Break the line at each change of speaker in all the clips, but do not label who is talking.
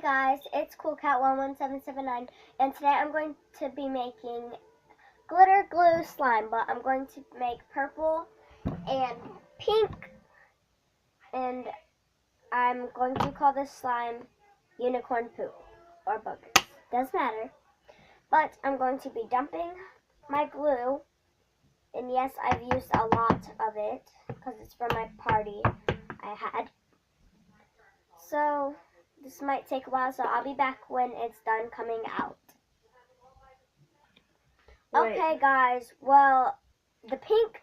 guys, it's CoolCat11779, and today I'm going to be making glitter glue slime, but I'm going to make purple and pink, and I'm going to call this slime unicorn poop or boogers. Doesn't matter. But I'm going to be dumping my glue, and yes, I've used a lot of it because it's from my party I had. So this might take a while, so I'll be back when it's done coming out.
Wait.
Okay, guys, well, the pink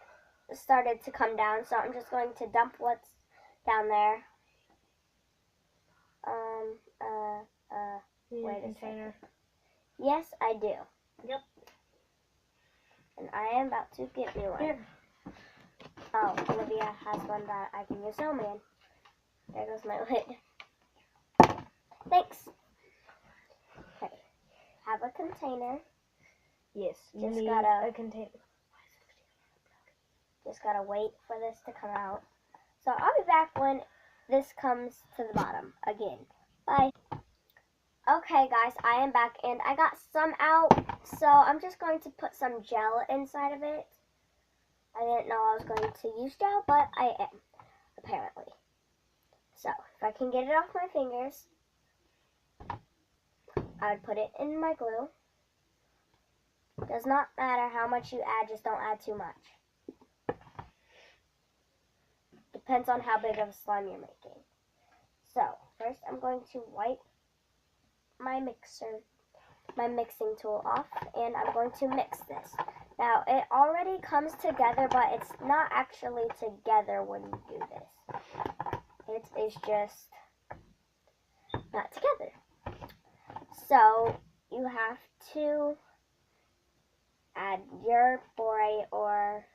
started to come down, so I'm just going to dump what's down there. Wait a second. Yes, I do.
Yep.
And I am about to get me one.
Here.
Oh, Olivia has one that I can use. Oh, man. There goes my lid. Thanks. Okay. Have a container.
Yes, you
Just
need
gotta-
a container.
Just gotta wait for this to come out. So I'll be back when this comes to the bottom again. Bye. Okay, guys, I am back, and I got some out, so I'm just going to put some gel inside of it. I didn't know I was going to use gel, but I am, apparently. So, if I can get it off my fingers, I would put it in my glue. Does not matter how much you add, just don't add too much. Depends on how big of a slime you're making. So, first I'm going to wipe my mixing tool off, and I'm going to mix this. Now, it already comes together, but it's not actually together when you do this. It is just not together. So, you have to add your borate or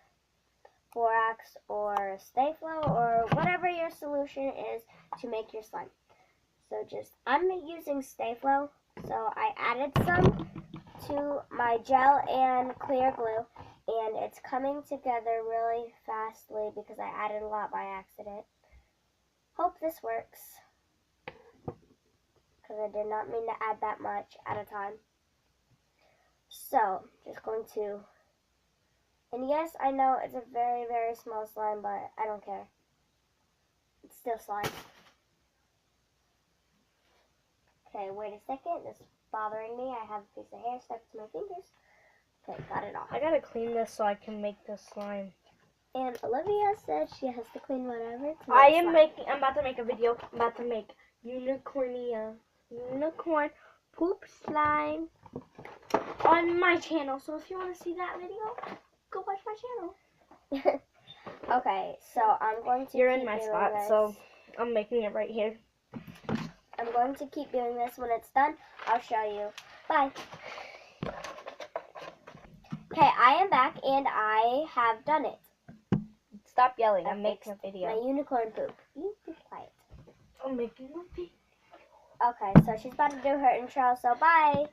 borax or Stay-Flo or whatever your solution is to make your slime. So I'm using Stay-Flo, so I added some to my gel and clear glue, and it's coming together really fastly because I added a lot by accident. Hope this works, because I did not mean to add that much at a time. So, just going to, and yes, I know it's a very, very small slime, but I don't care. It's still slime. Okay, wait a second. This is bothering me. I have a piece of hair stuck to my fingers. Okay, got it off.
I gotta clean this so I can make this slime.
And Olivia said she has to clean whatever.
I'm about to make a video. I'm about to make unicorn poop slime on my channel. So if you want to see that video, go watch my channel.
Okay, so I'm going to
You're
keep
in my
doing
spot,
this.
so I'm making it right here.
I'm going to keep doing this. When it's done, I'll show you. Bye. Okay, I am back, and I have done it.
Stop yelling. I'm making a video.
My unicorn poop. You be quiet.
I'm making a video.
Okay, so she's about to do her intro, so bye.